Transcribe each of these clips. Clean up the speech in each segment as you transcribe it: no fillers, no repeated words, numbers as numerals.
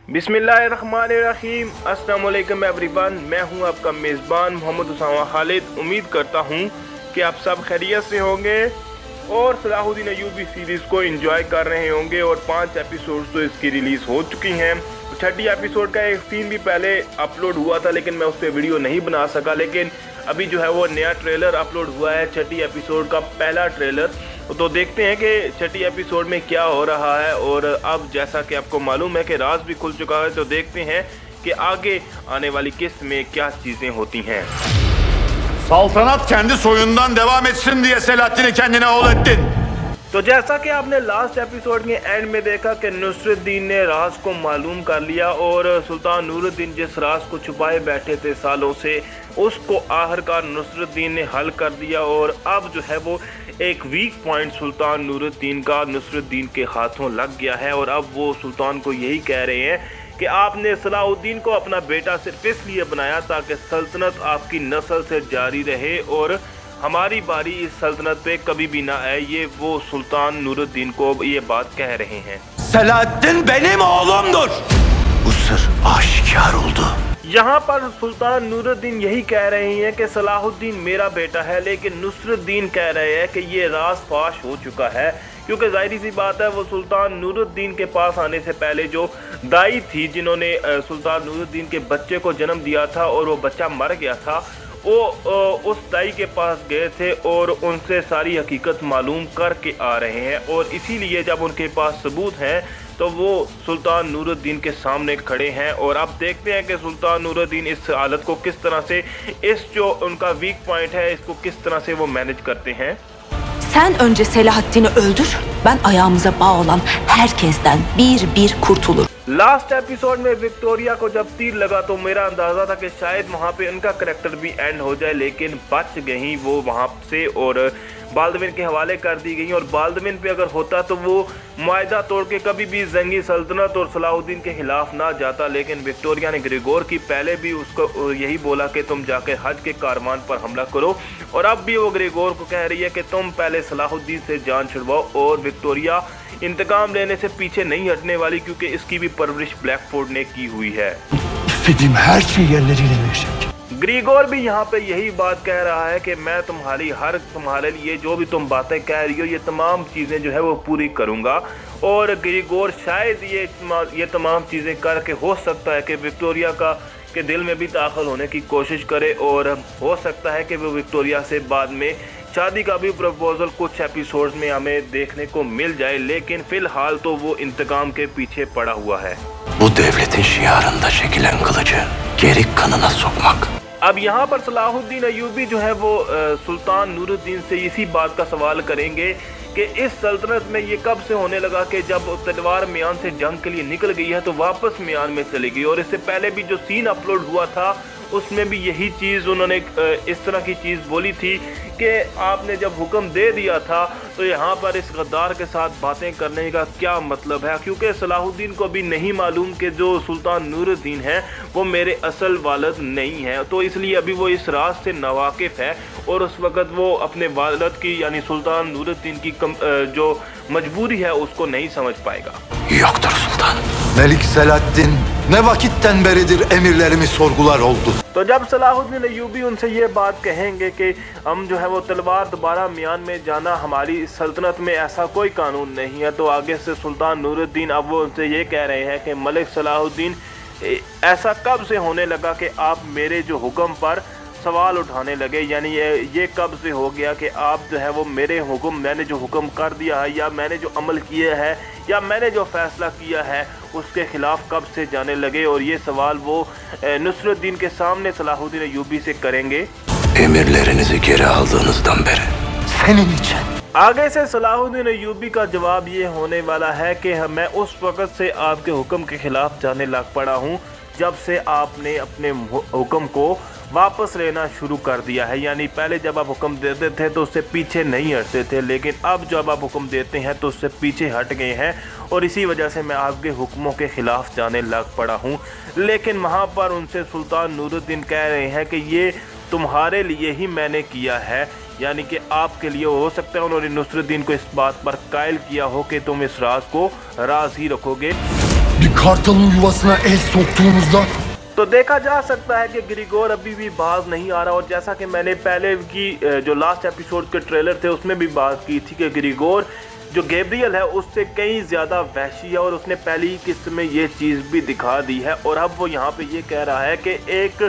बिस्मिल्लाहिर्रहमानिर्रहीम। अस्सलाम वालेकुम एवरीवन, मैं हूं आपका मेज़बान मोहम्मद उसामा खालिद। उम्मीद करता हूं कि आप सब खैरियत से होंगे और सलाहुद्दीन अय्यूबी सीरीज़ को एंजॉय कर रहे होंगे। और 5 एपिसोड्स तो इसकी रिलीज़ हो चुकी हैं। छठी एपिसोड का एक सीन भी पहले अपलोड हुआ था, लेकिन मैं उस पर वीडियो नहीं बना सका। लेकिन अभी जो है वो नया ट्रेलर अपलोड हुआ है, छठी एपिसोड का पहला ट्रेलर। तो देखते हैं कि छठी एपिसोड में क्या हो रहा है। और अब जैसा कि आपको मालूम है कि राज भी खुल चुका है, तो देखते हैं कि आगे आने वाली किस्त में क्या चीज़ें होती हैं। Saltanat kendi soyundan devam etsin diye Selahattin'i kendine oğul ettin. तो जैसा कि आपने लास्ट एपिसोड के एंड में देखा कि नुसरुद्दीन ने राज को मालूम कर लिया और सुल्तान नूरुद्दीन जिस राज को छुपाए बैठे थे सालों से, उसको आखिरकार नुसरुद्दीन ने हल कर दिया। और अब जो है वो एक वीक पॉइंट सुल्तान नूरुद्दीन का नुसरुद्दीन के हाथों लग गया है। और अब वो सुल्तान को यही कह रहे हैं कि आपने सलाहुद्दीन को अपना बेटा सिर्फ इसलिए बनाया ताकि सल्तनत आपकी नस्ल से जारी रहे और हमारी बारी इस सल्तनत पे कभी भी ना आए। ये वो सुल्तान नूरुद्दीन को ये बात कह रहे हैं। Selahattin benim oğlumdur. Bu sır aşikar oldu. यहाँ पर सुल्तान नूरुद्दीन यही कह रहे हैं कि सलाहुद्दीन मेरा बेटा है, लेकिन नुसरुद्दीन कह रहे हैं कि ये राज फाश हो चुका है। क्योंकि जाहिर सी बात है, वो सुल्तान नूरुद्दीन के पास आने से पहले जो दाई थी जिन्होंने सुल्तान नूरुद्दीन के बच्चे को जन्म दिया था और वो बच्चा मर गया था, वो उस दाई के पास गए थे और उनसे सारी हकीकत मालूम करके आ रहे हैं। और इसीलिए जब उनके पास सबूत हैं तो वो सुल्तान नूरुद्दीन के सामने खड़े हैं। और अब देखते हैं कि सुल्तान नूरुद्दीन इस हालत को किस तरह से, इस जो उनका वीक पॉइंट है, इसको किस तरह से वो मैनेज करते हैं। Sen önce Selahattin'i öldür, ben ayağımıza bağ olan herkesten bir bir kurtulur. Last episode में विक्टोरिया को जब तीर लगा तो मेरा अंदाज़ा था कि शायद वहाँ पे उनका करैक्टर भी एंड हो जाए, लेकिन बच गई वो वहाँ से और बाल्दविन के हवाले कर दी गई। और बाल्दविन पे अगर होता तो वो मुआहदा तोड़ के कभी भी जंगी सल्तनत और सलाहुद्दीन के खिलाफ ना जाता। लेकिन विक्टोरिया ने ग्रेगोर की पहले भी उसको यही बोला कि तुम जाके हज के कारवान पर हमला करो, और अब भी वो ग्रेगोर को कह रही है कि तुम पहले सलाहुद्दीन से जान छुड़वाओ। और विक्टोरिया इंतकाम लेने से पीछे नहीं हटने वाली, क्योंकि इसकी भी परवरिश ब्लैकफोर्ड ने की हुई है। İstediğim her şey yerleriyle verecek. Gregor भी यहाँ पे यही बात कह रहा है कि मैं तुम्हारे लिए जो भी तुम बातें कह रही हो, ये तमाम चीज़ें जो है वो पूरी करूँगा। और ग्रीगोर शायद ये तमाम चीज़ें करके हो सकता है कि विक्टोरिया के दिल में भी दाखिल होने की कोशिश करे, और हो सकता है कि वो विक्टोरिया से बाद में शादी का भी प्रपोजल कुछ एपिसोड्स में हमें देखने को मिल जाए। लेकिन फ़िलहाल तो वो इंतकाम के पीछे पड़ा हुआ है। Bu devletin şiarında çekilen kılıcı geri kanına sokmak. अब यहाँ पर सलाहुद्दीन अय्यूबी जो है वो सुल्तान नूरुद्दीन से इसी बात का सवाल करेंगे कि इस सल्तनत में ये कब से होने लगा कि जब तलवार म्यान से जंग के लिए निकल गई है तो वापस म्यान में चली गई। और इससे पहले भी जो सीन अपलोड हुआ था उसमें भी यही चीज़ उन्होंने इस तरह की चीज़ बोली थी कि आपने जब हुक्म दे दिया था तो यहाँ पर इस गद्दार के साथ बातें करने का क्या मतलब है। क्योंकि सलाहुद्दीन को भी नहीं मालूम कि जो सुल्तान नूरुद्दीन है वो मेरे असल वालिद नहीं है, तो इसलिए अभी वो इस राज से नावाकिफ़ है। और उस वक़्त वो अपने वालिद की यानी सुल्तान नूरुद्दीन की जो मजबूरी है उसको नहीं समझ पाएगा। Yoktur sultan. Melik Selahattin ne vakitten beridir emirlerimi sorgular oldu. तो जब सलाहुद्दीन अय्यूबी उनसे ये बात कहेंगे कि हम जो है वो तलवार दोबारा म्यान में जाना हमारी सल्तनत में ऐसा कोई कानून नहीं है, तो आगे से सुल्तान नूरुद्दीन अब वो उनसे ये कह रहे हैं कि मलिक सलाहुद्दीन ऐसा कब से होने लगा कि आप मेरे जो हुक्म पर सवाल उठाने लगे, यानी ये कब से हो गया कि आप जो है वो मेरे हुक्म, मैंने जो हुक्म कर दिया है या मैंने जो अमल किया है या मैंने जो फैसला किया है उसके ख़िलाफ़ कब से जाने लगे। और ये सवाल वो नुसरुद्दीन के सामने सलाहुद्दीन अय्यूबी से करेंगे। Emirlerinizi geri aldığınızdan beri senin için. आगे से सलाहुद्दीन अय्यूबी का जवाब ये होने वाला है कि मैं उस वक़्त से आपके हुक्म के ख़िलाफ़ जाने लग पड़ा हूँ जब से आपने अपने हुक्म को वापस लेना शुरू कर दिया है। यानी पहले जब आप हुक्म देते थे तो उससे पीछे नहीं हटते थे, लेकिन अब जब आप हुक्म देते हैं तो उससे पीछे हट गए हैं। और इसी वजह से मैं आपके हुक्मों के ख़िलाफ़ जाने लग पड़ा हूँ। लेकिन वहाँ पर उनसे सुल्तान नूरुद्दीन कह रहे हैं कि ये तुम्हारे लिए ही मैंने किया है, यानी कि आपके लिए हो सकता है उन्होंने नुसरुद्दीन को इस बात पर कायल किया हो कि तुम इस राज को राज ही रखोगे। bir kartalın yuvasına el soktuğumuzda तो देखा जा सकता है कि ग्रिगोर अभी भी बाज नहीं आ रहा, और जैसा कि मैंने पहले की जो लास्ट एपिसोड के ट्रेलर थे उसमें भी बात की थी कि ग्रिगोर जो गैब्रियल है उससे कई ज़्यादा वहशी है, और उसने पहली ही किस्त में ये चीज़ भी दिखा दी है। और अब वो यहाँ पे ये कह रहा है कि एक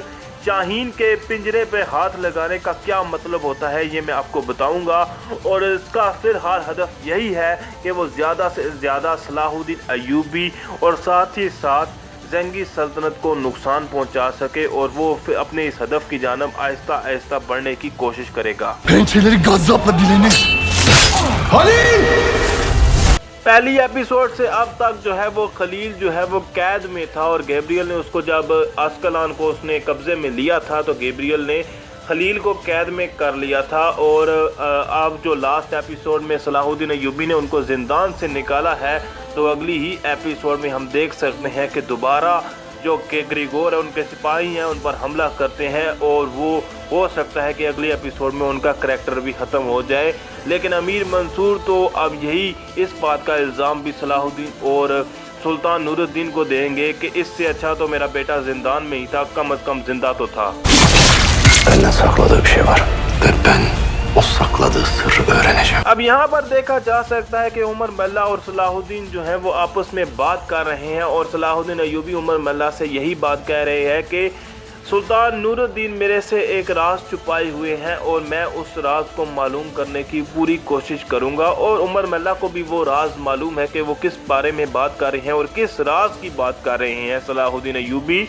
शाहीन के पिंजरे पे हाथ लगाने का क्या मतलब होता है ये मैं आपको बताऊंगा, और इसका फिलहाल हदफ यही है कि वो ज़्यादा से ज़्यादा सलाहुद्दीन अय्यूबी और साथ ही साथ ज़ंगी सल्तनत को नुकसान पहुंचा सके, और वो फिर अपने इस हदफ की जानब आहिस्ता आहिस्ता बढ़ने की कोशिश करेगा। pençeleri gazzapla dilenir. Halil! पहली एपिसोड से अब तक जो है वो खलील जो है वो कैद में था, और गैब्रियल ने उसको जब अस्कलान को उसने कब्जे में लिया था तो गैब्रियल ने खलील को कैद में कर लिया था। और अब जो लास्ट एपिसोड में सलाहुद्दीन अय्यूबी ने उनको जिंदान से निकाला है, तो अगली ही एपिसोड में हम देख सकते हैं कि दोबारा जो कि ग्रिगोर है उनके सिपाही हैं उन पर हमला करते हैं, और वो हो सकता है कि अगले एपिसोड में उनका करैक्टर भी ख़त्म हो जाए। लेकिन अमीर मंसूर तो अब यही इस बात का इल्ज़ाम भी सलाहुद्दीन और सुल्तान नूरुद्दीन को देंगे कि इससे अच्छा तो मेरा बेटा जिंदान में ही था, कम अज़ कम जिंदा तो था। Benden sakladığı bir şey var ve ben o sakladığı sırrı öğreneceğim. अब यहाँ पर देखा जा सकता है कि उमर मल्ला और सलाहुद्दीन जो है वो आपस में बात कर रहे हैं, और सलाहुद्दीन अय्यूबी उमर मल्ला से यही बात कह रहे हैं कि सुल्तान नूरुद्दीन मेरे से एक राज छुपाए हुए हैं, और मैं उस राज को मालूम करने की पूरी कोशिश करूंगा। और उमर मल्ला को भी वो राज मालूम है कि वो किस बारे में बात कर रहे हैं और किस राज की बात कर रहे हैं सलाहुद्दीन अय्यूबी,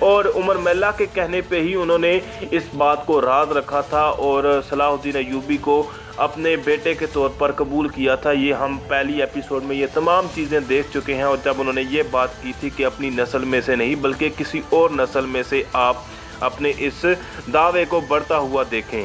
और उमर मल्ला के कहने पे ही उन्होंने इस बात को राज रखा था और सलाहुद्दीन अय्यूबी को अपने बेटे के तौर पर कबूल किया था। ये हम पहली एपिसोड में ये तमाम चीज़ें देख चुके हैं, और जब उन्होंने ये बात की थी कि अपनी नस्ल में से नहीं बल्कि किसी और नस्ल में से आप अपने इस दावे को बढ़ता हुआ देखें।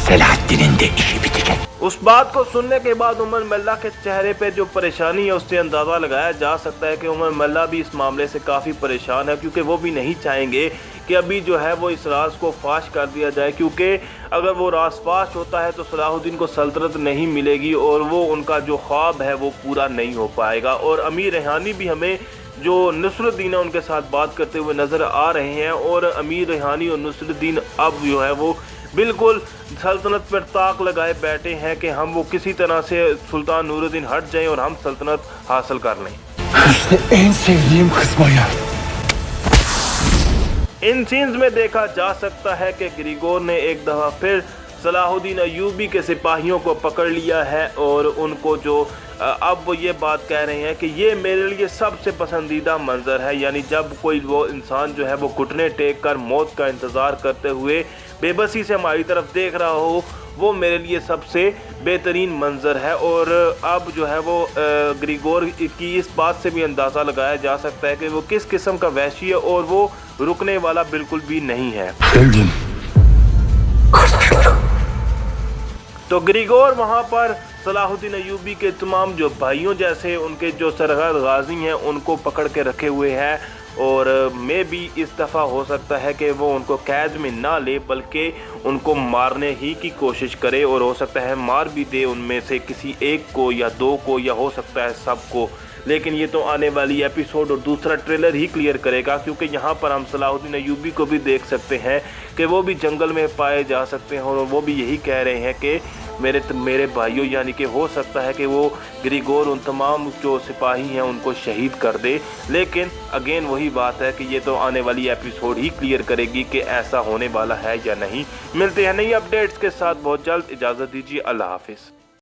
Selahaddin'in de işi bitecek. उस बात को सुनने के बाद उमर मल्ला के चेहरे पे जो परेशानी है उससे अंदाज़ा लगाया जा सकता है कि उमर मल्ला भी इस मामले से काफ़ी परेशान है, क्योंकि वो भी नहीं चाहेंगे कि अभी जो है वो इस राज को फाश कर दिया जाए, क्योंकि अगर वो राज फाश होता है तो सलाहुद्दीन को सल्तनत नहीं मिलेगी और वो उनका जो ख्वाब है वो पूरा नहीं हो पाएगा। और अमीर रेहानी भी हमें जो नुसरुद्दीन है उनके साथ बात करते हुए नज़र आ रहे हैं, और अमीर रेहानी और नुसरुद्दीन अब जो है वो बिल्कुल सल्तनत पर ताक लगाए बैठे हैं कि हम वो किसी तरह से सुल्तान नूरुद्दीन हट जाएं और हम सल्तनत हासिल कर लें। İşte en sevdiğim kısma gel. इन सीन्स में देखा जा सकता है कि ग्रिगोर ने एक दफ़ा फिर सलाहुद्दीन अय्यूबी के सिपाहियों को पकड़ लिया है, और उनको जो अब वो ये बात कह रहे हैं कि ये मेरे लिए सबसे पसंदीदा मंजर है, यानी जब कोई वो इंसान जो है वो घुटने टेक कर मौत का इंतज़ार करते हुए बेबसी से हमारी तरफ देख रहा हो, वो मेरे लिए सबसे बेहतरीन मंजर है। और अब जो है वो ग्रिगोर की इस बात से भी अंदाज़ा लगाया जा सकता है कि वो किस किस्म का वहशी है, और वो रुकने वाला बिल्कुल भी नहीं है। Sevdim. तो ग्रिगोर वहाँ पर सलाहुद्दीन अय्यूबी के तमाम जो भाइयों जैसे उनके जो सरहद गाजी हैं उनको पकड़ के रखे हुए हैं, और मे भी इस दफ़ा हो सकता है कि वो उनको कैद में ना ले बल्कि उनको मारने ही की कोशिश करे, और हो सकता है मार भी दे उनमें से किसी एक को या दो को, या हो सकता है सबको। लेकिन ये तो आने वाली एपिसोड और दूसरा ट्रेलर ही क्लियर करेगा, क्योंकि यहाँ पर हम सलाहुद्दीन अय्यूबी को भी देख सकते हैं कि वो भी जंगल में पाए जा सकते हैं, और वो भी यही कह रहे हैं कि मेरे भाइयों, यानी कि हो सकता है कि वो ग्रिगोर उन तमाम जो सिपाही हैं उनको शहीद कर दे। लेकिन अगेन वही बात है कि ये तो आने वाली एपिसोड ही क्लियर करेगी कि ऐसा होने वाला है या नहीं। मिलते हैं नई अपडेट्स के साथ बहुत जल्द, इजाज़त दीजिए, अल्लाह हाफिज़।